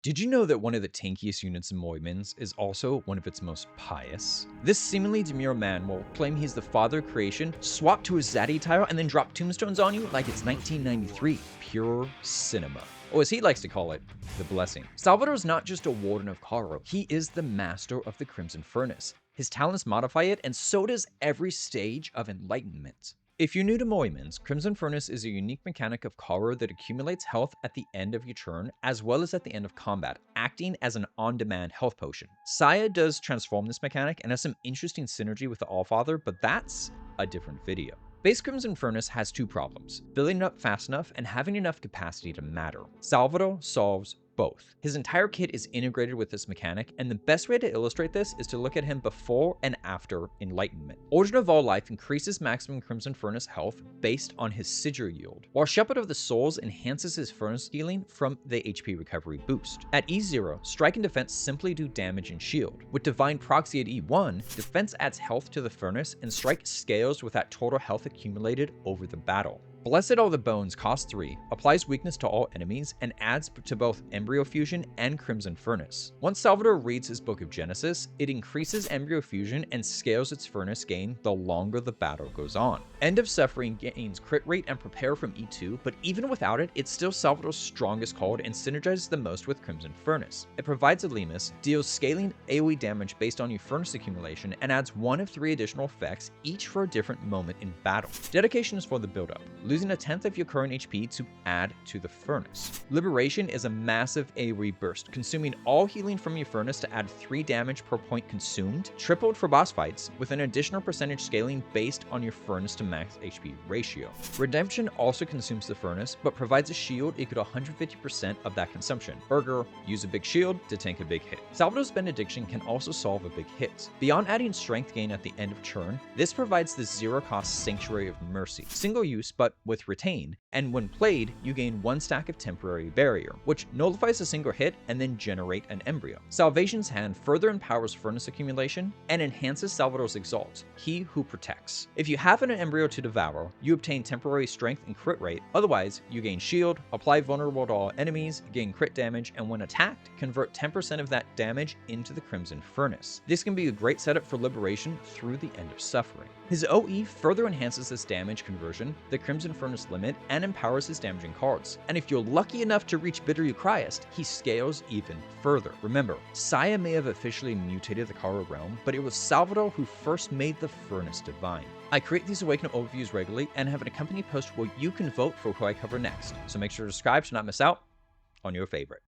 Did you know that one of the tankiest units in Morimens is also one of its most pious? This seemingly demure man will claim he's the father of creation, swap to his zaddy tile, and then drop tombstones on you like it's 1993. Pure cinema. Or as he likes to call it, the blessing. Salvador is not just a warden of Karo, he is the master of the Crimson Furnace. His talents modify it, and so does every stage of Enlightenment. If you're new to Morimens, Crimson Furnace is a unique mechanic of Karo that accumulates health at the end of your turn, as well as at the end of combat, acting as an on-demand health potion. Saya does transform this mechanic and has some interesting synergy with the Allfather, but that's a different video. Base Crimson Furnace has two problems: filling it up fast enough and having enough capacity to matter. Salvador solves both. His entire kit is integrated with this mechanic, and the best way to illustrate this is to look at him before and after Enlightenment. Origin of All Life increases maximum Crimson Furnace health based on his Sigil yield, while Shepherd of the Souls enhances his furnace healing from the HP recovery boost. At E0, Strike and Defense simply do damage and shield. With Divine Proxy at E1, Defense adds health to the furnace, and Strike scales with that total health accumulated over the battle. Blessed Are the Bones costs 3, applies weakness to all enemies, and adds to both Embryo Fusion and Crimson Furnace. Once Salvador reads his Book of Genesis, it increases Embryo Fusion and scales its furnace gain the longer the battle goes on. End of Suffering gains crit rate and prepare from E2, but even without it, it's still Salvador's strongest card and synergizes the most with Crimson Furnace. It provides Alemus, deals scaling AoE damage based on your furnace accumulation, and adds 1 of 3 additional effects, each for a different moment in battle. Dedication is for the build-up, losing a 10th of your current HP to add to the furnace. Liberation is a massive AoE burst, consuming all healing from your furnace to add 3 damage per point consumed, tripled for boss fights, with an additional percentage scaling based on your furnace to max HP ratio. Redemption also consumes the furnace, but provides a shield equal to 150% of that consumption. Ergo, use a big shield to tank a big hit. Salvador's Benediction can also solve a big hit. Beyond adding strength gain at the end of turn, this provides the zero-cost Sanctuary of Mercy. Single use, but with retain, and when played, you gain 1 stack of Temporary Barrier, which nullifies a single hit and then generate an embryo. Salvation's Hand further empowers furnace accumulation and enhances Salvador's Exalt, He Who Protects. If you have an embryo to devour, you obtain temporary strength and crit rate, otherwise you gain shield, apply vulnerable to all enemies, gain crit damage, and when attacked, convert 10% of that damage into the Crimson Furnace. This can be a great setup for liberation through the End of Suffering. His OE further enhances this damage conversion, the Crimson Furnace limit, and empowers his damaging cards. And if you're lucky enough to reach Bitter Eucharist, he scales even further. Remember, Saya may have officially mutated the Karo realm, but it was Salvador who first made the Furnace divine. I create these Awakener overviews regularly and have an accompanying post where you can vote for who I cover next, so make sure to subscribe to not miss out on your favorite.